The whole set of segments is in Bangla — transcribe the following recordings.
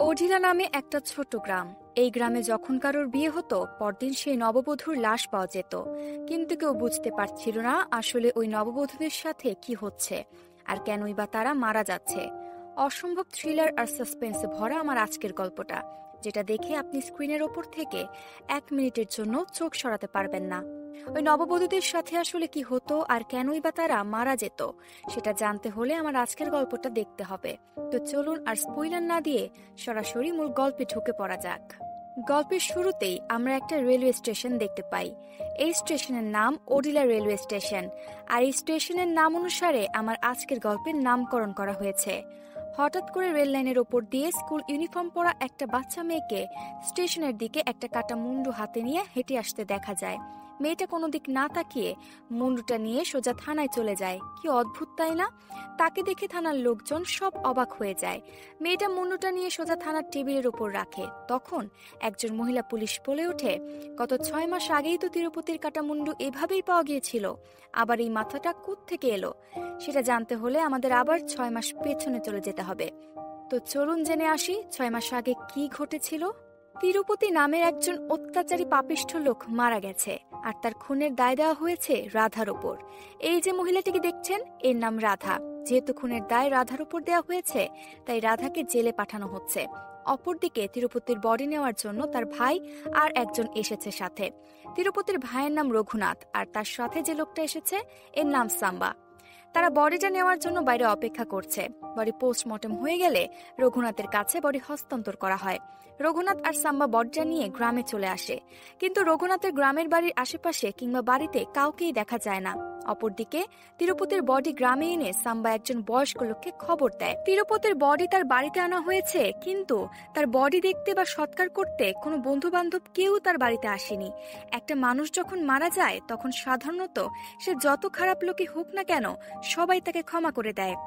ওঢিলা নামে একটা ছোট্ট গ্রাম। এই গ্রামে যখন কারোর বিয়ে হতো পরদিন সেই নববধূর লাশ পাওয়া যেত, কিন্তু কেউ বুঝতে পারছিল না আসলে ওই নববধূদের সাথে কি হচ্ছে আর কেনই বা তারা মারা যাচ্ছে। অসম্ভব থ্রিলার আর সাসপেন্সে ভরা আমার আজকের গল্পটা, যেটা দেখে আপনি স্ক্রিনের ওপর থেকে 1 মিনিটের জন্য চোখ সরাতে পারবেন না। ওই নববধূদের সাথে আসলে কি হতো আর কেনই বা তারা মারা যেত, সেটা জানতে হলে আমার আজকের গল্পটা দেখতে হবে। তো চলুন আর স্পয়লার না দিয়ে সরাসরি মূল গল্পে ঢুকে পড়া যাক। গল্পের শুরুতেই আমরা একটা রেলওয়ে স্টেশন দেখতে পাই। এই স্টেশনের নাম ওডিলা রেলওয়ে স্টেশন, আর এই স্টেশনের নাম অনুসারে আমার আজকের গল্পের নামকরণ করা হয়েছে। হঠাৎ করে রেল লাইনের ওপর দিয়ে স্কুল ইউনিফর্ম পরা একটা বাচ্চা মেয়েকে স্টেশনের দিকে একটা কাটা মুন্ডু হাতে নিয়ে হেঁটে আসতে দেখা যায়। মেয়েটা কোনো দিক না তাকিয়ে মুন্ডুটা নিয়ে সোজা থানায় চলে যায়। কি অদ্ভুত, তাই না? তাকে দেখে থানার লোকজন সব অবাক হয়ে যায়। মেয়েটা মুন্ডুটা নিয়ে সোজা থানার টেবিলের উপর রাখে। তখন একজন মহিলা পুলিশ বলে ওঠে, গত 6 মাস আগেই তো তিরুপতির কাটা মুন্ডু এভাবেই পাওয়া গিয়েছিল, আবার এই মাথাটা কোত্থেকে এলো? সেটা জানতে হলে আমাদের আবার 6 মাস পেছনে চলে যেতে হবে। তো চলুন জেনে আসি 6 মাস আগে কি ঘটেছিল। তিরুপতি নামের একজন অত্যাচারী পাপিষ্ঠ লোক মারা গেছে, আর তার খুনের দায় দেওয়া হয়েছে রাধার ওপর। এই যে মহিলাটিকে দেখছেন, এর নাম রাধা। যেহেতু খুনের দায় রাধার উপর দেওয়া হয়েছে, তাই রাধাকে জেলে পাঠানো হচ্ছে। অপরদিকে তিরুপতির বডি নেওয়ার জন্য তার ভাই আর একজন এসেছে সাথে। তিরুপতির ভাইয়ের নাম রঘুনাথ, আর তার সাথে যে লোকটা এসেছে এর নাম সাম্বা। তারা বডিটা নেওয়ার জন্য বাইরে অপেক্ষা করছে। বডি পোস্টমর্টম হয়ে গেলে রঘুনাথের কাছে বডি হস্তান্তর করা হয়। রঘুনাথ আর সাম্বা বডিটা নিয়ে গ্রামে চলে আসে, কিন্তু রঘুনাথের গ্রামের বাড়ির আশেপাশে কিংবা বাড়িতে কাউকেই দেখা যায় না। অপরদিকে তিরুপতির বডি গ্রামে এনে সাম্বা একজন বয়স্ক লোককে খবর দেয় তিরুপতির বডি তার বাড়িতে আনা হয়েছে, কিন্তু তার বডি দেখতে বা সৎকার করতে কোনো বন্ধু বান্ধব কেউ তার বাড়িতে আসেনি। একটা মানুষ যখন মারা যায় তখন সাধারণত সে যত খারাপ লোকই হোক না কেন সবাই তাকে ক্ষমা করে দেয়,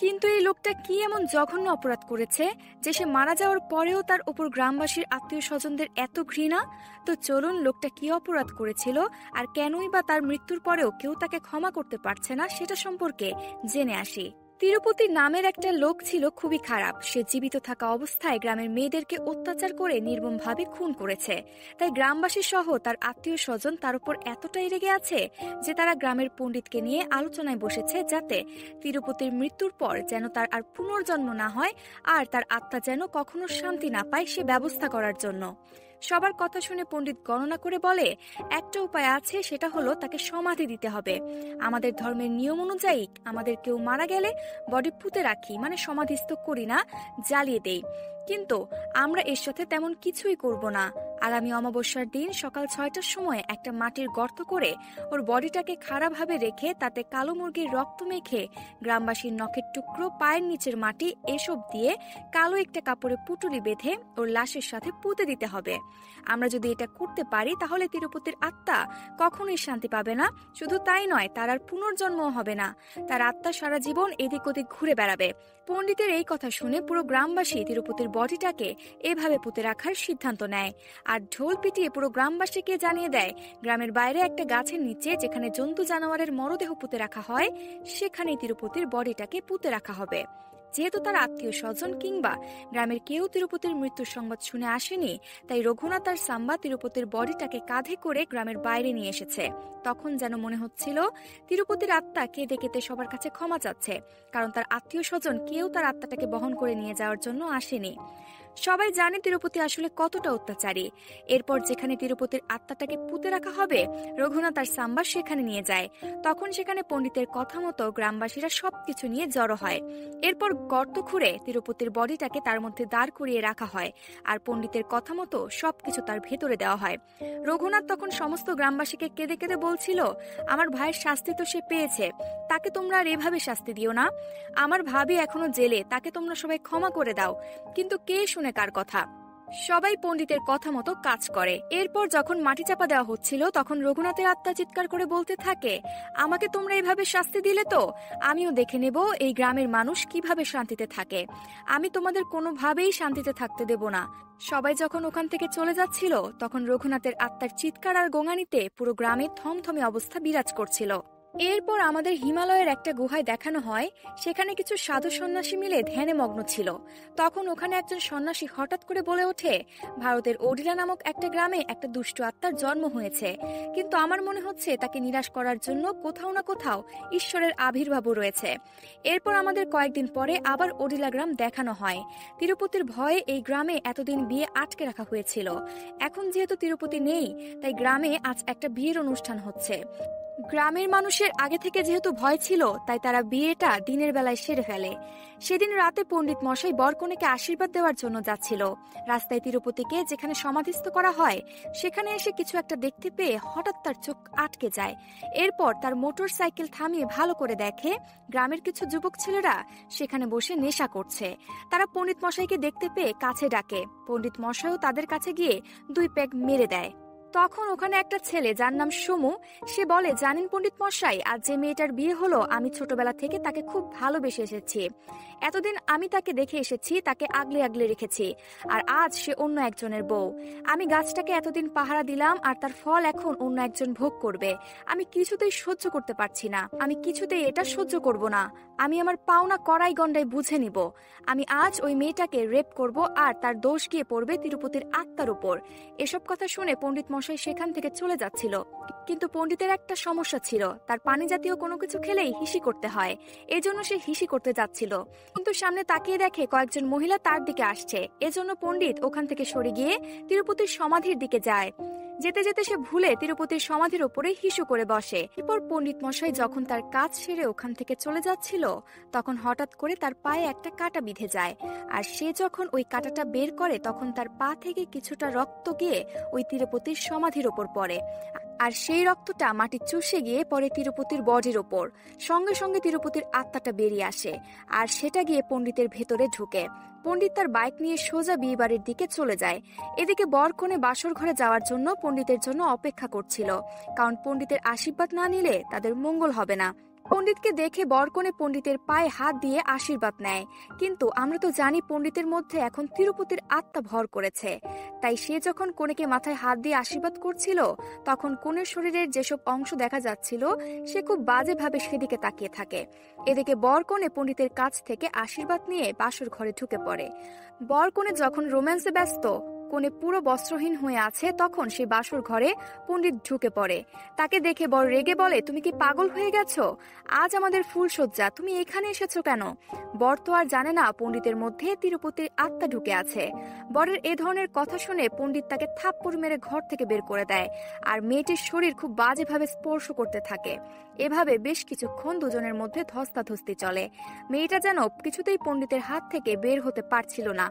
কিন্তু এই লোকটা কি এমন জঘন্য অপরাধ করেছে যে সে মারা যাওয়ার পরেও তার উপর গ্রামবাসীর আত্মীয় স্বজনদের এত ঘৃণা? তো চলুন লোকটা কি অপরাধ করেছিল আর কেনই বা তার মৃত্যুর পরেও কেউ তাকে ক্ষমা করতে পারছে না সেটা সম্পর্কে জেনে আসি। তিরুপতি নামের একটা লোক ছিল খুবই খারাপ। সে জীবিত থাকা অবস্থায় গ্রামের মেয়েদেরকে অত্যাচার করে নির্মমভাবে খুন করেছে। তাই গ্রামবাসী সহ তার আত্মীয় স্বজন তার উপর এতটাই রেগে আছে যে তারা গ্রামের পণ্ডিতকে নিয়ে আলোচনায় বসেছে, যাতে তিরুপতির মৃত্যুর পর যেন তার আর পুনর্জন্ম না হয় আর তার আত্মা যেন কখনো শান্তি না পায় সে ব্যবস্থা করার জন্য। সবার কথা শুনে পণ্ডিত গণনা করে বলে, একটা উপায় আছে, সেটা হলো তাকে সমাধি দিতে হবে। আমাদের ধর্মের নিয়ম অনুযায়ী আমাদের কেউ মারা গেলে বডি পুঁতে রাখি, মানে সমাধিস্থ করি না, জ্বালিয়ে দেই। কিন্তু আমরা এর সাথে তেমন কিছুই করব না। আগামী অমাবস্যার দিন সকাল 6টার সময় একটা মাটির গর্ত করে ওর বডিটাকে খাড়াভাবে রেখে তাতে কালো মুরগির রক্ত মেখে গ্রামবাসীর নখের টুকরো, পায়ের নিচের মাটি এসব দিয়ে কালো একটা কাপড়ে পুটুলি বেঁধে ওর লাশের সাথে পুঁতে দিতে হবে। আমরা যদি এটা করতে পারি তাহলে তিরুপতির আত্মা কখনোই শান্তি পাবে না। শুধু তাই নয়, তার আর পুনর্জন্মও হবে না। তার আত্মা সারা জীবন এদিক ওদিক ঘুরে বেড়াবে। পণ্ডিতের এই কথা শুনে পুরো গ্রামবাসী তিরুপতির বডিটাকে এভাবে পুঁতে রাখার সিদ্ধান্ত নেয়, আর ঢোল পিটিয়ে পুরো গ্রামবাসীকে জানিয়ে দেয় গ্রামের বাইরে একটা গাছের নিচে যেখানে জন্তু জানোয়ারের মরদেহ পুঁতে রাখা হয় সেখানেই তিরুপতির বডিটাকে পুঁতে রাখা হবে। যেহেতু তার আত্মীয় স্বজন কিংবা গ্রামের কেউ তিরুপতির মৃত্যুর সংবাদ শুনে আসেনি, তাই রঘুনাথ আর সাম্বা তিরুপতির বডিটাকে কাঁধে করে গ্রামের বাইরে নিয়ে এসেছে। তখন যেন মনে হচ্ছিল তিরুপতির আত্মা কেঁদে কেঁদে সবার কাছে ক্ষমা চাচ্ছে, কারণ তার আত্মীয় স্বজন কেউ তার আত্মাটাকে বহন করে নিয়ে যাওয়ার জন্য আসেনি। সবাই জানে তিরুপতি আসলে কতটা অত্যাচারী। এরপর যেখানে তিরুপতির আত্মাটাকে পুঁতে রাখা হবে, রঘুনাথ আর সাম্বা সেখানে নিয়ে যায়। তখন সেখানে পণ্ডিতের কথা মতো গ্রামবাসীরা সবকিছু নিয়ে জড়ো হয়। এরপর গর্ত খুঁড়ে তিরুপতির বডিটাকে তার মধ্যে দাঁড় করিয়ে রাখা হয়, আর পণ্ডিতের কথা মতো সবকিছু তার ভেতরে দেওয়া হয়। রঘুনাথ তখন সমস্ত গ্রামবাসীকে কেঁদে কেঁদে বলছিল, আমার ভাইয়ের শাস্তি তো সে পেয়েছে, তাকে তোমরা আর এভাবে শাস্তি দিও না। আমার ভাবি এখনো জেলে, তাকে তোমরা সবাই ক্ষমা করে দাও। কিন্তু কে শুনে কার কথা? সবাই পণ্ডিতের কথা মতো কাজ করে। এরপর যখন মাটি চাপা দেওয়া হচ্ছিল তখন রঘুনাথের আত্মা চিৎকার করে বলতে থাকে, আমাকে তোমরা এভাবে শাস্তি দিলে তো আমিও দেখে নেব এই গ্রামের মানুষ কিভাবে শান্তিতে থাকে। আমি তোমাদের কোনোভাবেই শান্তিতে থাকতে দেব না। সবাই যখন ওখান থেকে চলে যাচ্ছিল তখন রঘুনাথের আত্মার চিৎকার আর গোঙানিতে পুরো গ্রামে থমথমে অবস্থা বিরাজ করছিল। এরপর আমাদের হিমালয়ের একটা গুহায় দেখানো হয়, সেখানে কিছু সাধু সন্ন্যাসী মিলে ধ্যানে মগ্ন ছিল। তখন ওখানে একজন সন্ন্যাসী হঠাৎ করে বলে ওঠে, ভারতের ওডিলা নামক একটা গ্রামে একটা দুষ্ট আত্মার জন্ম হয়েছে, কিন্তু আমার মনে হচ্ছে তাকে নিরাশ করার জন্য কোথাও না কোথাও ঈশ্বরের আবির্ভাবও রয়েছে। এরপর আমাদের কয়েকদিন পরে আবার ওডিলা গ্রাম দেখানো হয়। তিরুপতির ভয়ে এই গ্রামে এতদিন বিয়ে আটকে রাখা হয়েছিল। এখন যেহেতু তিরুপতি নেই, তাই গ্রামে আজ একটা বিয়ের অনুষ্ঠান হচ্ছে। গ্রামের মানুষের আগে থেকে যেহেতু ভয় ছিল, তাই তারা বিয়েটা দিনের বেলায় সেরে ফেলে। সেদিন রাতে পণ্ডিত মশাই বরকনেকে আশীর্বাদ দেওয়ার জন্য যাচ্ছিল। রাস্তায় তিরুপতিকে যেখানে সমাধিস্থ করা হয়, সেখানে এসে কিছু একটা দেখতে পেয়ে হঠাৎ তার চোখ আটকে যায়। এরপর তার মোটর সাইকেল থামিয়ে ভালো করে দেখে গ্রামের কিছু যুবক ছেলেরা সেখানে বসে নেশা করছে। তারা পণ্ডিত মশাইকে দেখতে পেয়ে কাছে ডাকে। পণ্ডিত মশাইও তাদের কাছে গিয়ে 2 পেগ মেরে দেয়। তখন ওখানে একটা ছেলে, যার নাম সমু, সে বলে, জানেন পণ্ডিত মশাই, আজ যে মেয়েটার বিয়ে হলো, আমি ছোটবেলা থেকে তাকে খুব ভালোবেসে এসেছি। এতদিন আমি তাকে দেখে এসেছি, তাকে আগলে আগলে রেখেছি, আর আজ সে অন্য একজনের বউ। আমি গাছটাকে এতদিন পাহারা দিলাম, আর তার ফল এখন অন্য একজন ভোগ করবে। আমি কিছুতেই সহ্য করতে পারছি না, আমি কিছুতেই এটা সহ্য করব না। আমি আমার পাওনা কড়াই গন্ডায় বুঝে নিব। আমি আজ ওই মেয়েটাকে রেপ করব, আর তার দোষ গিয়ে পড়বে তিরুপতির আত্মার উপর। এসব কথা শুনে পণ্ডিত মশাই সেখান থেকে চলে যাচ্ছিল। কিন্তু পণ্ডিতের একটা সমস্যা ছিল, তার পানি জাতীয় কোনো কিছু খেলেই হিসি করতে হয়। এজন্য সে হিসি করতে যাচ্ছিল, কিন্তু সামনে তাকিয়ে দেখে কয়েকজন মহিলা তার দিকে আসছে। এজন্য পণ্ডিত ওখান থেকে সরে গিয়ে তিরুপতির সমাধির দিকে যায়। যেতে যেতে সে ভুলে তিরুপতির সমাধির ওপরে হিসু করে বসে। এরপর পণ্ডিত মশাই যখন তার কাজ সেরে ওখান থেকে চলে যাচ্ছিল, তখন হঠাৎ করে তার পায়ে একটা কাঁটা বিঁধে যায়। আর সে যখন ওই কাঁটাটা বের করে, তখন তার পা থেকে কিছুটা রক্ত গিয়ে ওই তিরুপতির সমাধির ওপর পড়ে। আর সেই রক্তটা মাটি চুষে গিয়ে পড়ে তিরুপতির বডির ওপর। সঙ্গে সঙ্গে তিরুপতির আত্মাটা বেরিয়ে আসে, আর সেটা গিয়ে পণ্ডিতের ভেতরে ঢুকে। পণ্ডিত তার বাইক নিয়ে সোজা বিয়ে বাড়ির দিকে চলে যায়। এদিকে বরকনে বাসর ঘরে যাওয়ার জন্য পণ্ডিতের জন্য অপেক্ষা করছিল, কারণ পণ্ডিতের আশীর্বাদ না নিলে তাদের মঙ্গল হবে না। পণ্ডিতকে দেখে বরকনে পণ্ডিতের পায়ে হাত দিয়ে আশীর্বাদ নেয়। কিন্তু আমরা তো জানি পণ্ডিতের মধ্যে এখন তিরুপতির আত্মা ভর করেছে। তাই সে যখন কনেকে মাথায় হাত দিয়ে আশীর্বাদ করছিল, তখন কনের শরীরের যেসব অংশ দেখা যাচ্ছিল, সে খুব বাজেভাবে সেদিকে তাকিয়ে থাকে। এদিকে বরকনে পণ্ডিতের কাছ থেকে আশীর্বাদ নিয়ে বাসর ঘরে ঢুকে পড়ে। বরকনে যখন রোম্যান্সে ব্যস্ত, কনে পুরো বস্ত্রহীন হয়ে আছে, তখন সেই বাসর ঘরে পণ্ডিত ঢুকে পড়ে। তাকে দেখে বর রেগে বলে, তুমি কি পাগল হয়ে গেছো? আজ আমাদের ফুলসজ্জা, তুমি এখানে এসেছো কেন? বর তো আর জানে না পণ্ডিতের মধ্যে তিরুপতির আত্মা ঢুকে আছে। বরের এ ধরনের কথা শুনে পণ্ডিত তাকে থাপ্পড় মেরে ঘর থেকে বের করে দেয়, আর মেয়েটির শরীর খুব বাজেভাবে স্পর্শ করতে থাকে। এভাবে বেশ কিছুক্ষণ দুজনের মধ্যে ধস্তাধস্তি চলে। মেয়েটা যেন কিছুতেই পণ্ডিতের হাত থেকে বের হতে পারছিল না।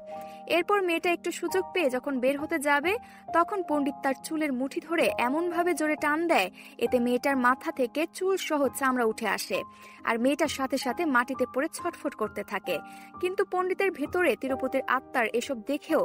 এরপর মেয়েটা একটু সুযোগ পেয়ে যখন বের হতে যাবে, তখন পণ্ডিত তার চুলের মুঠি ধরে এমনভাবে জোরে টান দেয়, এতে মেয়েটার মাথা থেকে চুল সহ চামড়া উঠে আসে, আর মেয়েটার সাথে সাথে মাটিতে পড়ে ছটফট করতে থাকে। কিন্তু পণ্ডিতের ভেতরে তিরুপতির আত্মার এসব দেখেও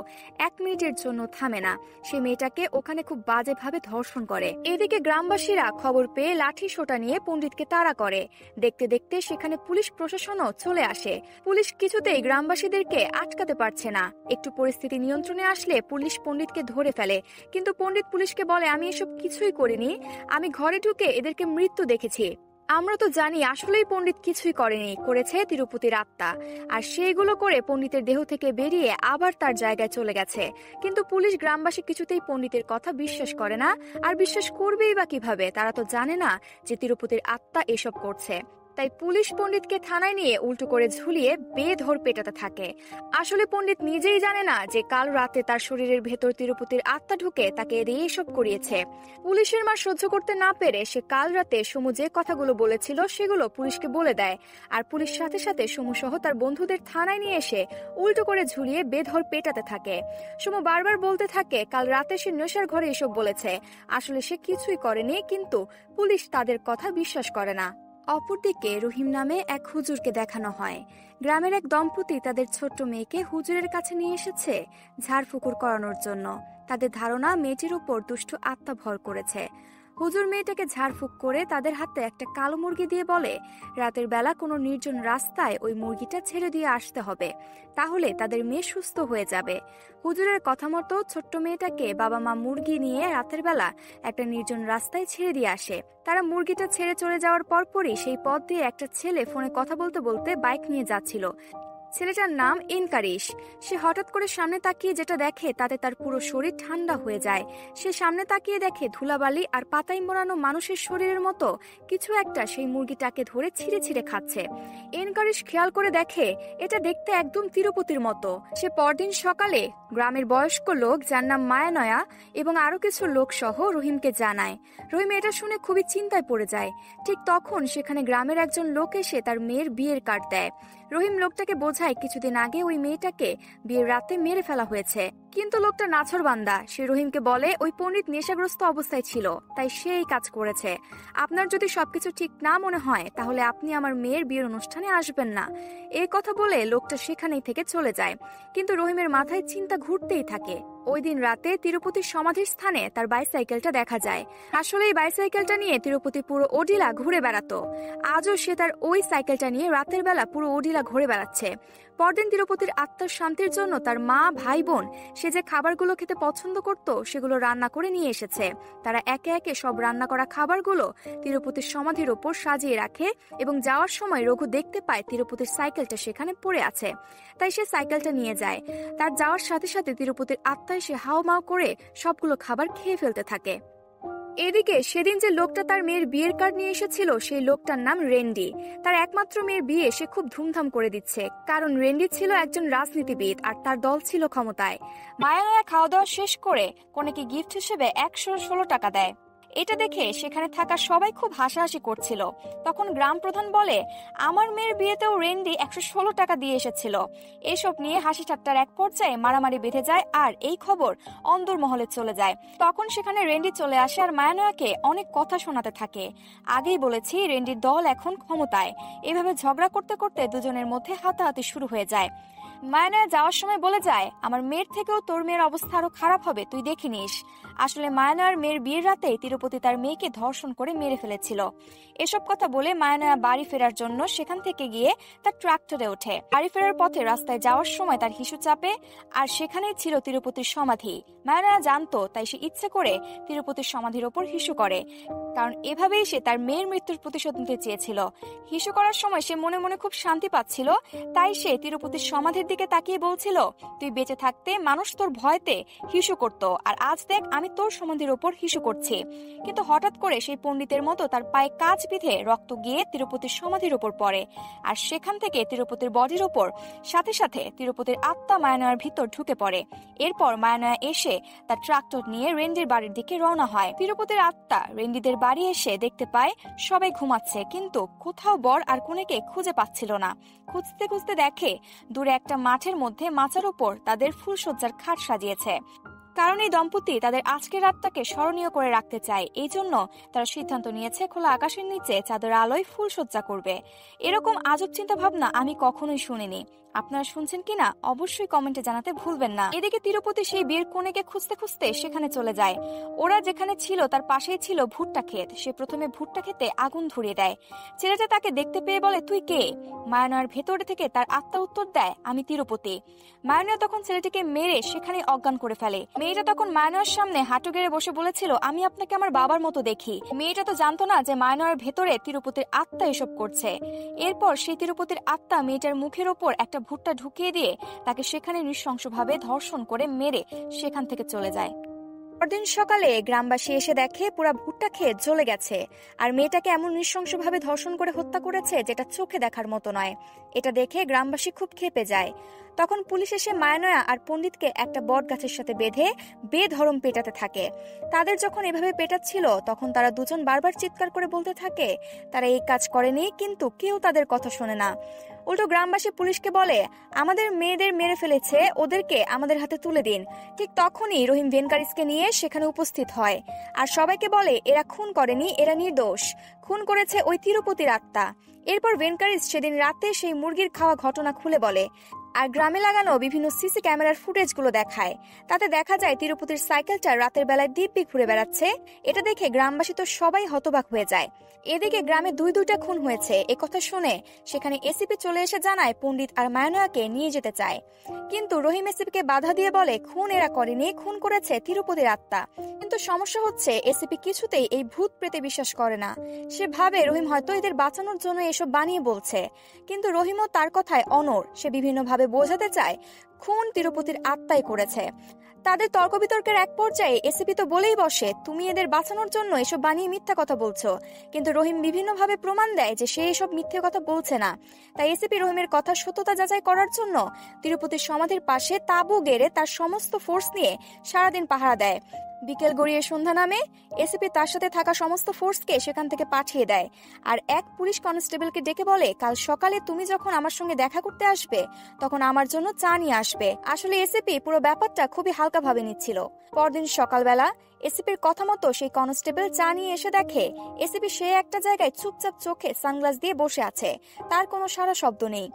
1 মিনিটের জন্য থামে না। সে মেয়েটাকে ওখানে খুব বাজেভাবে ধর্ষণ করে। এদিকে গ্রামবাসীরা খবর পেয়ে লাঠি সোটা নিয়ে পণ্ডিতকে তাড়া করে। দেখতে দেখতে সেখানে পুলিশ প্রশাসনও চলে আসে। পুলিশ কিছুতেই গ্রামবাসীদেরকে আটকাতে পারছে না। একটু পরিস্থিতি নিয়ন্ত্রণে আসলে পুলিশ পণ্ডিতকে ধরে ফেলে, কিন্তু পণ্ডিত পুলিশকে বলে, আমি এসব কিছুই করিনি, আমি ঘরে ঢুকে এদেরকে মৃত্যু দেখেছি। আমরা তো জানি আসলেই পণ্ডিত কিছুই করেনি, করেছে তিরুপতির আত্মা, আর সেইগুলো করে পণ্ডিতের দেহ থেকে বেরিয়ে আবার তার জায়গায় চলে গেছে। কিন্তু পুলিশ গ্রামবাসী কিছুতেই পণ্ডিতের কথা বিশ্বাস করে না, আর বিশ্বাস করবেই বা কিভাবে? তারা তো জানে না যে তিরুপতির আত্মা এসব করছে। তাই পুলিশ পণ্ডিতকে থানায় নিয়ে উল্টো করে ঝুলিয়ে বেধড় পেটাতে থাকে। আসলে পণ্ডিত নিজেই জানে না যে কাল রাতে তার শরীরের ভেতর তিরুপতির আত্মা ঢুকে তাকে এসব করিয়েছে। পুলিশের মার সহ্য করতে না পেরে সে কাল রাতে সমু যে কথাগুলো বলেছিল সেগুলো পুলিশকে বলে দেয়, আর পুলিশ সাথে সাথে সমু সহ তার বন্ধুদের থানায় নিয়ে এসে উল্টো করে ঝুলিয়ে বেধড় পেটাতে থাকে। সমু বারবার বলতে থাকে কাল রাতে সে নেশার ঘরে এসব বলেছে, আসলে সে কিছুই করেনি, কিন্তু পুলিশ তাদের কথা বিশ্বাস করে না। অপরদিকে রহিম নামে এক হুজুরকে দেখানো হয়। গ্রামের এক দম্পতি তাদের ছোট্ট মেয়েকে হুজুরের কাছে নিয়ে এসেছে ঝাড়ফুঁকুর করানোর জন্য। তাদের ধারণা মেয়েটির উপর দুষ্ট আত্মা ভর করেছে। হুজুর মেয়েটাকে ঝাড়ফুঁক করে তাদের হাতে একটা কালো মুরগি দিয়ে বলে, রাতের বেলা কোনো নির্জন রাস্তায় ওই মুরগিটা ছেড়ে দিয়ে আসতে হবে, তাহলে তাদের মেয়ে সুস্থ হয়ে যাবে। হুজুরের কথা মতো ছোট্ট মেয়েটাকে বাবা মা মুরগি নিয়ে রাতের বেলা একটা নির্জন রাস্তায় ছেড়ে দিয়ে আসে। তারা মুরগিটা ছেড়ে চলে যাওয়ার পরপরই সেই পথ দিয়ে একটা ছেলে ফোনে কথা বলতে বলতে বাইক নিয়ে যাচ্ছিল। ছেলেটার নাম এনকারিশ। সে হঠাৎ করে সামনে তাকিয়ে যেটা দেখে তাতে তার পুরো শরীর ঠান্ডা হয়ে যায়। সে সামনে তাকিয়ে দেখে ধুলাবালি আর পাতায় মোড়ানো মানুষের শরীরের মতো কিছু একটা সেই মুরগিটাকে ধরে ছিঁড়ে ছিঁড়ে খাচ্ছে। এনকারিশ খেয়াল করে দেখে এটা দেখতে একদম তিরুপতির মতো। সে পরদিন সকালে গ্রামের বয়স্ক লোক যার নাম মায়ানয়া এবং আরো কিছু লোক সহ রহিমকে জানায়। রহিম এটা শুনে খুবই চিন্তায় পড়ে যায়। ঠিক তখন সেখানে গ্রামের একজন লোক এসে তার মেয়ের বিয়ের কার্ড দেয়। রহিম লোকটাকে বোঝায় কিছুদিন আগে ওই মেয়েটাকে বিয়ের রাতে মেরে ফেলা হয়েছে, কিন্তু লোকটা নাছোড়বান্দা। সে রহিমকে বলে ওই পণ্ডিত নেশাগ্রস্ত অবস্থায় ছিল, তাই সে এই কাজ করেছে। আপনার যদি সবকিছু ঠিক না মনে হয় তাহলে আপনি আমার মেয়ের বিয়ের অনুষ্ঠানে আসবেন না। এই কথা বলে লোকটা সেখানেই থেকে চলে যায়। কিন্তু রহিমের মাথায় চিন্তা ঘুরতেই থাকে। ওই দিন রাতে তিরুপতির সমাধির স্থানে তার বাইসাইকেলটা দেখা যায়। আসলে এই বাইসাইকেলটা নিয়ে তিরুপতি পুরো ওডিলা ঘুরে বেড়াতো। আজও সে তার ওই সাইকেলটা নিয়ে রাতের বেলা পুরো ওডিলা ঘুরে বেড়াচ্ছে। পরদিন তিরুপতির আত্মার শান্তির জন্য তার মা ভাই বোন সে যে খাবারগুলো খেতে পছন্দ করত সেগুলো রান্না করে নিয়ে এসেছে। তারা একে একে সব রান্না করা খাবারগুলো তিরুপতির সমাধির ওপর সাজিয়ে রাখে এবং যাওয়ার সময় রঘু দেখতে পায় তিরুপতির সাইকেলটা সেখানে পড়ে আছে। তাই সে সাইকেলটা নিয়ে যায়। তার যাওয়ার সাথে সাথে তিরুপতির আত্মা সে হাওমাও করে সবগুলো খাবার খেয়ে ফেলতে থাকে। এদিকে সেদিন যে লোকটা তার মেয়ের বিয়ের কার্ড নিয়ে এসেছিল সেই লোকটার নাম রেন্ডি। তার একমাত্র মেয়ের বিয়ে সে খুব ধুমধাম করে দিচ্ছে, কারণ রেন্ডি ছিল একজন রাজনীতিবিদ আর তার দল ছিল ক্ষমতায়। মায়ানয়া খাওয়া দাওয়া শেষ করে কনেকে গিফট হিসেবে 116 টাকা দেয়। এটা দেখে সেখানে থাকা সবাই খুব হাসাহাসি করছিল। তখন গ্রাম প্রধান বলে, আমার মেয়ের বিয়েতেও রেন্ডি 116 টাকা দিয়ে এসেছিল। এসব নিয়ে হাসি ঠাট্টার এক পর্যায়ে মারামারি বেঁধে যায় আর এই খবর অন্দর মহলে চলে যায়। তখন সেখানে রেন্ডি চলে আসে আর মায়ানয়াকে অনেক কথা শোনাতে থাকে। আগেই বলেছি রেন্ডির দল এখন ক্ষমতায়। এভাবে ঝগড়া করতে করতে দুজনের মধ্যে হাতাহাতি শুরু হয়ে যায়। মায়ানয়া যাওয়ার সময় বলে যায়, আমার মেয়ের থেকেও তোর মেয়ের অবস্থা আরো খারাপ হবে, তুই দেখে নিস। আসলে মায়ানয়ার মেয়ের বিয়ের রাতে তিরুপতি তার মেয়েকে ধর্ষণ করে মেরে ফেলেছিল। এসব কথা বলে মায়ানয়া বাড়ি ফেরার জন্য সেখান থেকে গিয়ে তার ট্রাক্টরে ওঠে। বাড়ি ফেরার পথে রাস্তায় যাওয়ার সময় তার হিসু চাপে আর সেখানেই ছিল তিরুপতির সমাধি। মায়ানয়া জানতো, তাই সে ইচ্ছে করে তিরুপতির সমাধির ওপর হিসু করে, কারণ এভাবেই সে তার মেয়ের মৃত্যুর প্রতিশোধ নিতে চেয়েছিল। হিসু করার সময় সে মনে মনে খুব শান্তি পাচ্ছিল, তাই সে তিরুপতির সমাধির দিকে তাকিয়ে বলছিল, তুই বেঁচে থাকতে মানুষ তোর ভয়তে হিসু করত, আর আজ দেখ আমি তোর সমাধির ওপর হিসু করছি। কিন্তু হঠাৎ করে সেই পণ্ডিতের মতো তার পায়ে কাঁচ বিঁধে রক্ত গিয়ে তিরুপতির সমাধির ওপর পড়ে, আর সেখান থেকে তিরুপতির বডির ওপর সাথে সাথে তিরুপতির আত্মা মায়ানয়ার ভিতর ঢুকে পড়ে। এরপর মায়ানয়া এসে তার ট্রাক্টর নিয়ে রেন্ডির বাড়ির দিকে রওনা হয়। তিরুপতির আত্মা রেন্ডিদের বাড়ি এসে দেখতে পায় সবাই ঘুমাচ্ছে, কিন্তু কোথাও বর আর কনেকে খুঁজে পাচ্ছিল না। খুঁজতে খুঁজতে দেখে দূরে একটা মাঠের মধ্যে মাচার উপর তাদের ফুলসজ্জার খাট সাজিয়েছে। কারণ এই দম্পতি তাদের আজকের রাতটাকে স্মরণীয় করে রাখতে চায়, এই জন্য তারা সিদ্ধান্ত নিয়েছে খোলা আকাশের নিচে চাঁদের আলোয় ফুলসজ্জা করবে। এরকম আজব চিন্তা ভাবনা আমি কখনোই শুনিনি। আপনারা শুনছেন কিনা অবশ্যই কমেন্টে জানাতে ভুলবেন না। এদিকে তিরুপতি সেই বিয়ের কনেকে খুঁজতে খুঁজতে সেখানে চলে যায়। ওরা যেখানে ছিল তার পাশেই ছিল ভুট্টা ক্ষেত। সে প্রথমে ভুট্টা খেতে আগুন ধরিয়ে দেয়। ছেলেটা তাকে দেখতে পেয়ে বলে, তুই কে? মায়ানয়ার ভেতরে থেকে তার আত্মা উত্তর দেয়, আমি তিরুপতি। মায়ানয়া তখন ছেলেটিকে মেরে সেখানে অজ্ঞান করে ফেলে। মেয়েটা তখন মায়ানয়ার সামনে হাঁটু গেড়ে বসে বলেছিল, আমি আপনাকে আমার বাবার মতো দেখি। মেয়েটা তো জানতো না যে মায়ানয়ার ভেতরে তিরুপতির আত্মা এসব করছে। এরপর সেই তিরুপতির আত্মা মেয়েটার মুখের ওপর একটা ভুট্টা ঢুকিয়ে দিয়ে তাকে সেখানে নৃশংসভাবে ধর্ষণ করে মেরে সেখান থেকে চলে যায়। পরদিন সকালে গ্রামবাসী এসে দেখে পুরা ভুট্টা ক্ষেত জ্বলে গেছে, আর মেয়েটাকে এমন নৃশংসভাবে ধর্ষণ করে হত্যা করেছে যেটা চোখে দেখার মতো নয়। এটা দেখে গ্রামবাসী খুব ক্ষেপে যায়। তখন পুলিশ এসে মায়ানয়া আর পণ্ডিতকে একটা বট গাছের সাথে বেঁধে বেধরম পেটাতে থাকে। তাদের যখন এভাবে পেটাচ্ছিল তখন তারা দুজন বারবার চিৎকার করে বলতে থাকে তারা এই কাজ করেনি, কিন্তু কেউ তাদের কথা শোনে না। উল্টো গ্রামবাসী পুলিশকে বলে, আমাদের মেয়েদের মেরে ফেলেছে, ওদেরকে আমাদের হাতে তুলে দিন। ঠিক তখনই রহিম ভেনকারিসকে নিয়ে সেখানে উপস্থিত হয় আর সবাইকে বলে, এরা খুন করেনি, এরা নির্দোষ, খুন করেছে ওই তিরুপতির আত্মা। এরপর ভেনকারিস সেদিন রাতে সেই মুরগির খাওয়া ঘটনা খুলে বলে, আর গ্রামে লাগানো বিভিন্ন সিসি ক্যামেরার ফুটেজগুলো দেখায়। তাতে দেখা যায় তিরুপতির সাইকেলটা রাতের বেলায় দিব্যি ঘুরে বেড়াচ্ছে। এটা দেখে গ্রামবাসী তো সবাই হতবাক হয়ে যায়। এদিকে গ্রামে দুইটা খুন হয়েছে কথা শুনে সেখানে এসিপি চলে এসে জানায় পণ্ডিত আর মায়নাকে নিয়ে যেতে চায়। কিন্তু রহিম এসিপিকে বাধা দিয়ে বলে খুন এরা করেনি, খুন করেছে তিরুপতির আত্মা। কিন্তু সমস্যা হচ্ছে এসিপি কিছুতেই এই ভূত প্রেতে বিশ্বাস করে না। সে ভাবে রহিম হয়তো এদের বাঁচানোর জন্য এসব বানিয়ে বলছে, কিন্তু রহিমও তার কথায় অনড়। সে বিভিন্নভাবে বোঝাতে চায় খুন তিরুপতির আত্মাই করেছে। তাদের তর্ক বিতর্কের এক পর্যায়ে এসিপি তো বলেই বসে, তুমি এদের বাঁচানোর জন্য এসব বানিয়ে মিথ্যা কথা বলছো। কিন্তু রহিম বিভিন্নভাবে প্রমাণ দেয় যে সে এসব মিথ্যে কথা বলছে না। তাই এসিপি রহিমের কথা সত্যতা যাচাই করার জন্য তিরুপতির সমাধির পাশে তাঁবু গেড়ে তার সমস্ত ফোর্স নিয়ে সারাদিন পাহারা দেয়। বিকেল গড়িয়ে সন্ধ্যা নামে এসিপি তার সাথে থাকা সমস্ত ফোর্সকে সেখান থেকে পাঠিয়ে দেয়। আর এক পুলিশ কনস্টেবলকে ডেকে বলে, কাল সকালে তুমি যখন আমার সঙ্গে দেখা করতে আসবে তখন আমার জন্য চা নিয়ে আসবে। আসলে এসিপি পুরো ব্যাপারটা খুবই হালকা ভাবে নিচ্ছিল। পরদিন সকালবেলা এসিপির কথা মতো সেই কনস্টেবল চা নিয়ে এসে দেখে এসিপি সে একটা জায়গায় চুপচাপ চোখে সানগ্লাস দিয়ে বসে আছে, তার কোনো সারা শব্দ নেই।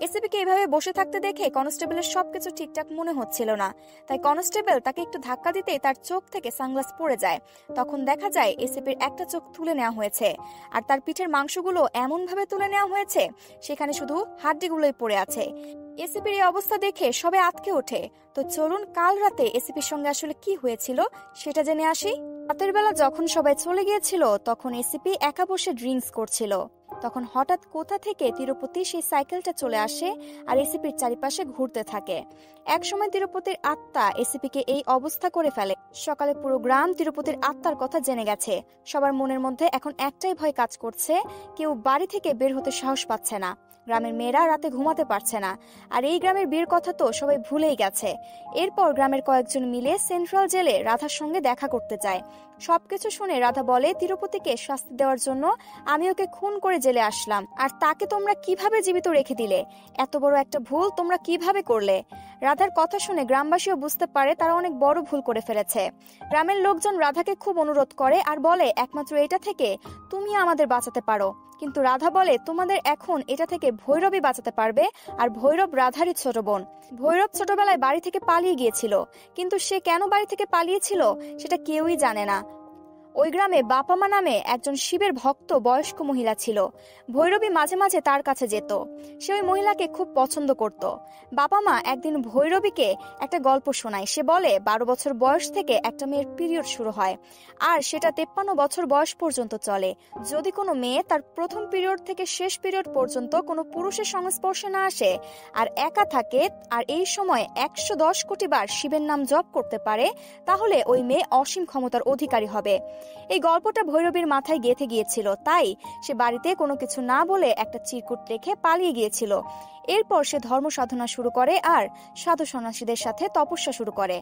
এসিপিকে এভাবে বসে থাকতে দেখে কনস্টেবলের সবকিছু ঠিকঠাক মনে হচ্ছিল না। তাই কনস্টেবল তাকে একটু ধাক্কা দিতেই তার চোখ থেকে সানগ্লাস পড়ে যায়। তখন দেখা যায় এসিপির একটা চোখ তুলে নেওয়া হয়েছে, আর তার পিঠের মাংসগুলো এমন ভাবে তুলে নেওয়া হয়েছে সেখানে শুধু হাড্ডিগুলোই পড়ে আছে। এসিপির এই অবস্থা দেখে সবে আঁতকে ওঠে। তো চলুন কাল রাতে এসিপির সঙ্গে আসলে কি হয়েছিল সেটা জেনে আসি। রাতের বেলা যখন সবাই চলে গিয়েছিল তখন এসিপি একা বসে ড্রিঙ্কস করছিল। তখন হঠাৎ কোথা থেকে তিরুপতি সেই সাইকেলটা চলে আসে আর এসিপির চারিপাশে ঘুরতে থাকে। একসময় তিরুপতির আত্মা এসিপিকে এই অবস্থা করে ফেলে। সকালে পুরো গ্রাম তিরুপতির আত্মার কথা জেনে গেছে। সবার মনের মধ্যে এখন একটাই ভয় কাজ করছে, কেউ বাড়ি থেকে বের হতে সাহস পাচ্ছে না। গ্রামের মেয়েরা রাতে ঘুমাতে পারছে না। আর এই গ্রামের বিয়ের কথা তো সবাই ভুলেই গেছে। এরপর গ্রামের কয়েকজন মিলে সেন্ট্রাল জেলে রাধার সঙ্গে দেখা করতে যায়। সবকিছু শুনে রাধা বলে, তিরুপতিকে শাস্তি দেওয়ার জন্য আমি ওকে খুন করে জেলে আসলাম, আর তাকে তোমরা কিভাবে জীবিত রেখে দিলে? এত বড় একটা ভুল তোমরা কিভাবে করলে? রাধার কথা শুনে গ্রামবাসীও বুঝতে পারে তারা অনেক বড় ভুল করে ফেলেছে। গ্রামের লোকজন রাধাকে খুব অনুরোধ করে আর বলে, একমাত্র এটা থেকে তুমি আমাদের বাঁচাতে পারো। কিন্তু রাধা বলে, তোমাদের এখন এটা থেকে ভৈরবই বাঁচাতে পারবে, আর ভৈরব রাধারই ছোট বোন। ভৈরব ছোটবেলায় বাড়ি থেকে পালিয়ে গিয়েছিল, কিন্তু সে কেন বাড়ি থেকে পালিয়েছিল সেটা কেউই জানে না। ওই গ্রামে বাপামা নামে একজন শিবের ভক্ত বয়স্ক মহিলা ছিল। ভৈরবী মাঝে মাঝে তার কাছে যেত। সে ওই মহিলাকে খুব পছন্দ করত। বাপামা একদিন ভৈরবীকে একটা গল্প শোনায়। সে বলে 12 বছর বয়স থেকে একটা মেয়ের পিরিয়ড শুরু হয়, আর সেটা 53 বছর বয়স পর্যন্ত চলে। যদি কোনো মেয়ে তার প্রথম পিরিয়ড থেকে শেষ পিরিয়ড পর্যন্ত কোনো পুরুষের সংস্পর্শে না আসে আর একা থাকে, আর এই সময় 110 কোটি বার শিবের নাম জপ করতে পারে, তাহলে ওই মেয়ে অসীম ক্ষমতার অধিকারী হবে। এই গল্পটা ভৈরবীর মাথায় গেঁথে গিয়েছিল, তাই সে বাড়িতে কোনো কিছু না বলে একটা চিরকুট রেখে পালিয়ে গিয়েছিল। এরপর সে ধর্ম সাধনা শুরু করে আর সাধু সন্ন্যাসীদের সাথে তপস্যা শুরু করে।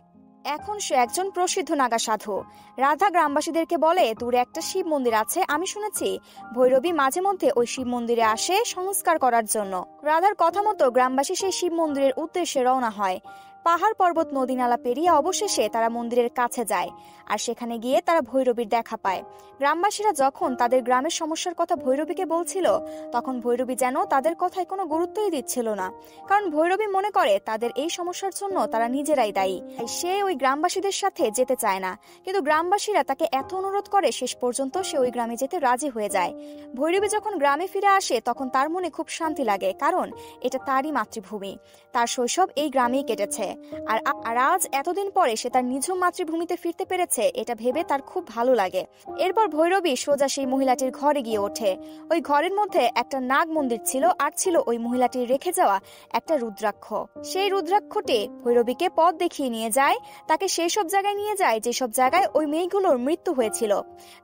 এখন সে একজন প্রসিদ্ধ নাগা সাধু। রাধা গ্রামবাসীদেরকে বলে, দূরে একটা শিব মন্দির আছে, আমি শুনেছি ভৈরবী মাঝে মধ্যে ওই শিব মন্দিরে আসে সংস্কার করার জন্য। রাধার কথা মতো গ্রামবাসী সেই শিব মন্দিরের উদ্দেশ্যে রওনা হয়। পাহাড় পর্বত নদী নালা পেরিয়ে অবশেষে তারা মন্দিরের কাছে যায়, আর সেখানে গিয়ে তারা ভৈরবীর দেখা পায়। গ্রামবাসীরা যখন তাদের গ্রামের সমস্যার কথা ভৈরবীকে বলছিল, তখন ভৈরবী যেন তাদের কথায় কোনো গুরুত্বই দিচ্ছিল না, কারণ ভৈরবী মনে করে তাদের এই সমস্যার জন্য তারা নিজেরাই দায়ী। সে ওই গ্রামবাসীদের সাথে যেতে চায় না, কিন্তু গ্রামবাসীরা তাকে এত অনুরোধ করে শেষ পর্যন্ত সে ওই গ্রামে যেতে রাজি হয়ে যায়। ভৈরবী যখন গ্রামে ফিরে আসে তখন তার মনে খুব শান্তি লাগে, কারণ এটা তারই মাতৃভূমি। তার শৈশব এই গ্রামেই কেটেছে, আর আজ এতদিন পরে সে তার নিজ মাতৃভূমিতে ফিরতে পেরেছে, এটা ভেবে তার খুব ভালো লাগে। এরপর ভৈরবী সোজা সেই মহিলাটির ঘরে গিয়ে ওঠে। ওই ঘরের মধ্যে একটা নাগ মন্দির ছিল, আর ছিল ওই মহিলাটির রেখে যাওয়া একটা রুদ্রাক্ষ। সেই রুদ্রাক্ষটি ভৈরবীকে পথ দেখিয়ে নিয়ে যায়, তাকে সেই সব জায়গায় নিয়ে যায় যেসব জায়গায় ওই মেয়েগুলোর মৃত্যু হয়েছিল।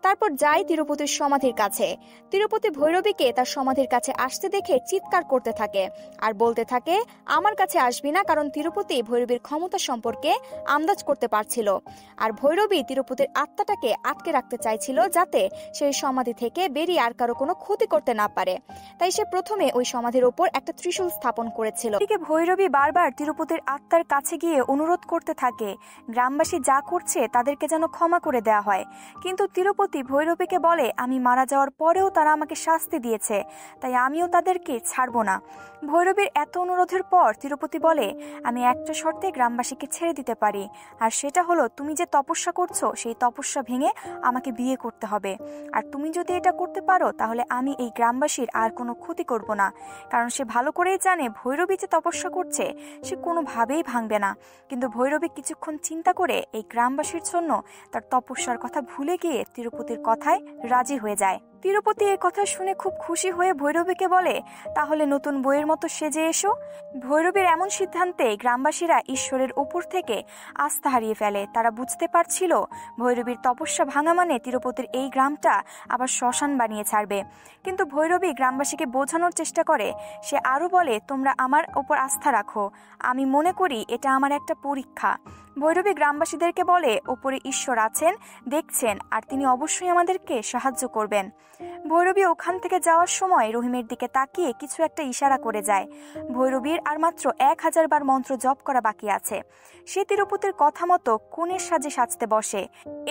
তারপর যায় তিরুপতির সমাধির কাছে। তিরুপতি ভৈরবীকে তার সমাধির কাছে আসতে দেখে চিৎকার করতে থাকে আর বলতে থাকে, আমার কাছে আসবি না, কারণ তিরুপতি ভৈরবীর ক্ষমতা সম্পর্কে আন্দাজ করতে পারছিল। আর ভৈরবী তিরুপতির আত্মাটাকে আটকে রাখতে চাইছিল, যাতে সেই সমাধি থেকে বেরিয়ে আর কারো কোনো ক্ষতি করতে না পারে। তাই সে প্রথমে ওই সমাধির ওপর একটা ত্রিশূল স্থাপন করেছিল। এদিকে ভৈরবী বারবার তিরুপতির আত্মার কাছে গিয়ে অনুরোধ করতে থাকে গ্রামবাসী যা করছে তাদেরকে যেন ক্ষমা করে দেওয়া হয়। কিন্তু তিরুপতি ভৈরবীকে বলে, আমি মারা যাওয়ার পরেও তারা আমাকে শাস্তি দিয়েছে, তাই আমিও তাদেরকে ছাড়বো না। ভৈরবীর এত অনুরোধের পর তিরুপতি বলে, আমি একটা শর্তে গ্রামবাসীকে ছেড়ে দিতে পারি, আর সেটা হলো তুমি যে তপস্যা করছো সেই তপস্যা ভেঙে আমাকে বিয়ে করতে হবে। আর তুমি যদি এটা করতে পারো তাহলে আমি এই গ্রামবাসীর আর কোনো ক্ষতি করব না। কারণ সে ভালো করেই জানে ভৈরবী যে তপস্যা করছে সে কোনোভাবেই ভাঙবে না। কিন্তু ভৈরবী কিছুক্ষণ চিন্তা করে এই গ্রামবাসীর জন্য তার তপস্যার কথা ভুলে গিয়ে তিরুপতির কথায় রাজি হয়ে যায়। তিরুপতি এই কথা শুনে খুব খুশি হয়ে ভৈরবীকে বলে, তাহলে নতুন বইয়ের মতো সেজে এসো। ভৈরবীর এমন সিদ্ধান্তে গ্রামবাসীরা ঈশ্বরের উপর থেকে আস্থা হারিয়ে ফেলে। তারা বুঝতে পারছিল ভৈরবীর তপস্যা ভাঙা মানে তিরুপতির এই গ্রামটা আবার শ্মশান বানিয়ে ছাড়বে। কিন্তু ভৈরবী গ্রামবাসীকে বোঝানোর চেষ্টা করে। সে আরও বলে, তোমরা আমার ওপর আস্থা রাখো, আমি মনে করি এটা আমার একটা পরীক্ষা। ভৈরবী গ্রামবাসীদেরকে বলে, ওপরে ঈশ্বর আছেন, দেখছেন, আর তিনি অবশ্যই আমাদেরকে সাহায্য করবেন। ভৈরবী ওখান থেকে যাওয়ার সময় রহিমের দিকে তাকিয়ে কিছু একটা ইশারা করে যায়। ভৈরবীর আর মাত্র 1000 বার মন্ত্র জপ করা বাকি আছে। সে তিরুপতির কথা মতো কনের সাজে সাজতে বসে।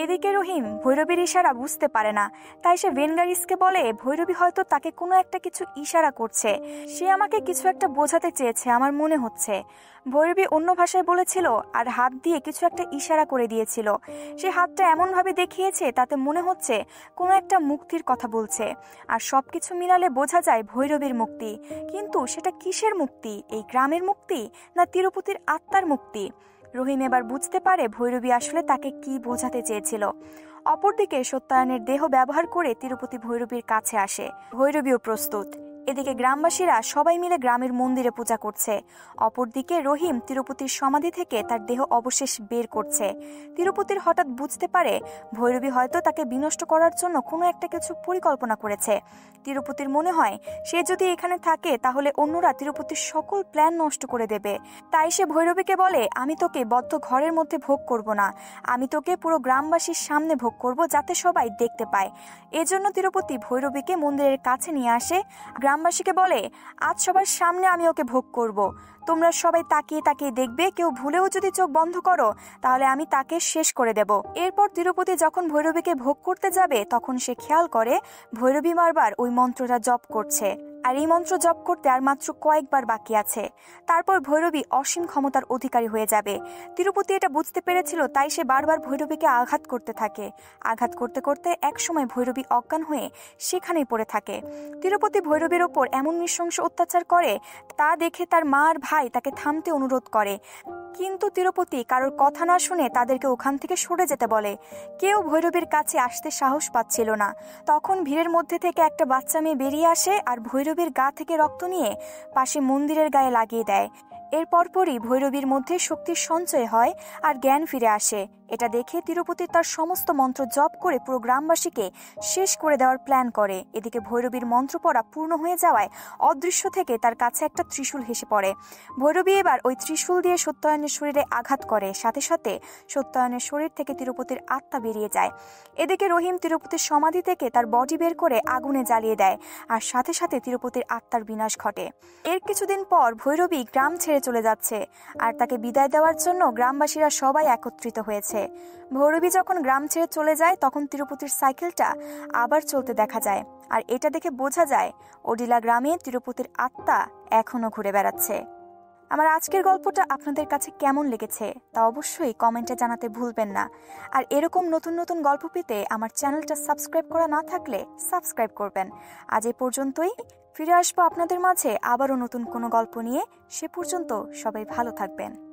এদিকে রহিম ভৈরবীর ইশারা বুঝতে পারে না, তাই সে ভেনগারিসকে বলে, ভৈরবী হয়তো তাকে কোনো একটা কিছু ইশারা করছে, সে আমাকে কিছু একটা বোঝাতে চেয়েছে আমার মনে হচ্ছে। ভৈরবী অন্য ভাষায় বলেছিল আর হাত দিয়ে কিছু একটা ইশারা করে দিয়েছিল। সে হাতটা এমনভাবে দেখিয়েছে তাতে মনে হচ্ছে কোনো একটা মুক্তির কথা বলছে। আর সবকিছু মিলালে বোঝা যায় ভৈরবীর মুক্তি। কিন্তু সেটা কিসের মুক্তি? এই গ্রামের মুক্তি না তিরুপতির আত্মার মুক্তি? রহিম এবার বুঝতে পারে ভৈরবী আসলে তাকে কি বোঝাতে চেয়েছিল। অপরদিকে সত্যায়নের দেহ ব্যবহার করে তিরুপতি ভৈরবীর কাছে আসে। ভৈরবীও প্রস্তুত। এদিকে গ্রামবাসীরা সবাই মিলে গ্রামের মন্দিরে পূজা করছে। অপরদিকে রহিম তিরুপতির সমাধি থেকে তার দেহ অবশেষ বের করছে। তিরুপতির হঠাৎ বুঝতে পারে ভৈরবী হয়তো তাকে বিনষ্ট করার জন্য কোনো একটা কিছু পরিকল্পনা করেছে। তিরুপতির মনে হয় সে যদি এখানে থাকে তাহলে অন্যরা তিরুপতির সকল প্ল্যান নষ্ট করে দেবে। তাই সে ভৈরবীকে বলে, আমি তোকে বদ্ধ ঘরের মধ্যে ভোগ করব না, আমি তোকে পুরো গ্রামবাসীর সামনে ভোগ করব, যাতে সবাই দেখতে পায়। এজন্য তিরুপতি ভৈরবীকে মন্দিরের কাছে নিয়ে আসে। গ্রামবাসীকে বলে, আজ সবার সামনে আমি ওকে ভোগ করব, তোমরা সবাই তাকিয়ে তাকিয়ে দেখবে, কেউ ভুলেও যদি চোখ বন্ধ করো তাহলে আমি তাকে শেষ করে দেব। এরপর তিরুপতি যখন ভৈরবীকে ভোগ করতে যাবে তখন সে খেয়াল করে ভৈরবী বারবার ওই মন্ত্রটা জপ করছে। আর এই মন্ত্র জপ করতে আর মাত্র কয়েকবার বাকি আছে। তারপর ভৈরবী অসীম ক্ষমতার অধিকারী হয়ে যাবে। তিরুপতি এটা বুঝতে পেরেছিল, তাই সে বারবার ভৈরবীকে আঘাত করতে থাকে। আঘাত করতে করতে একসময় ভৈরবী অজ্ঞান হয়ে সেখানেই পড়ে থাকে। তিরুপতি ভৈরবীর ওপর এমন নৃশংস অত্যাচার করে তা দেখে তার মা আর ভাই তাকে থামতে অনুরোধ করে। কিন্তু তিরুপতি কারোর কথা না শুনে তাদেরকে ওখান থেকে সরে যেতে বলে। কেউ ভৈরবীর কাছে আসতে সাহস পাচ্ছিল না। তখন ভিড়ের মধ্যে থেকে একটা বাচ্চা মেয়ে বেরিয়ে আসে আর ভৈরবীর গা থেকে রক্ত নিয়ে পাশে মন্দিরের গায়ে লাগিয়ে দেয়। এর পরপরই ভৈরবীর মধ্যে শক্তির সঞ্চয় হয় আর জ্ঞান ফিরে আসে। এটা দেখে তিরুপতি তার সমস্ত মন্ত্র জপ করে পুরো গ্রামবাসীকে শেষ করে দেওয়ার প্ল্যান করে। এদিকে ভৈরবীর মন্ত্র পড়া পূর্ণ হয়ে যাওয়ায় অদৃশ্য থেকে তার কাছে একটা ত্রিশূল হেসে পড়ে। ভৈরবী এবার ওই ত্রিশূল দিয়ে সত্যায়নের শরীরে আঘাত করে। সাথে সাথে সত্যায়নের শরীর থেকে তিরুপতির আত্মা বেরিয়ে যায়। এদিকে রহিম তিরুপতির সমাধি থেকে তার বডি বের করে আগুনে জ্বালিয়ে দেয়, আর সাথে সাথে তিরুপতির আত্মার বিনাশ ঘটে। এর কিছুদিন পর ভৈরবী গ্রাম ছেড়ে চলে যাচ্ছে, আর তাকে বিদায় দেওয়ার জন্য গ্রামবাসীরা সবাই একত্রিত হয়েছে। ভৈরবী যখন গ্রাম ছেড়ে চলে যায় তখন তিরুপতির সাইকেলটা আবার চলতে দেখা যায়। আর এটা দেখে বোঝা যায় ওডিলা গ্রামে তিরুপতির আত্মা এখনো ঘুরে বেড়াচ্ছে। আমার আজকের গল্পটা আপনাদের কাছে কেমন লেগেছে তা অবশ্যই কমেন্টে জানাতে ভুলবেন না। আর এরকম নতুন নতুন গল্প পেতে আমার চ্যানেলটা সাবস্ক্রাইব করা না থাকলে সাবস্ক্রাইব করবেন। আজ এ পর্যন্তই। ফিরে আসবো আপনাদের মাঝে আবারও নতুন কোনো গল্প নিয়ে। সে পর্যন্ত সবাই ভালো থাকবেন।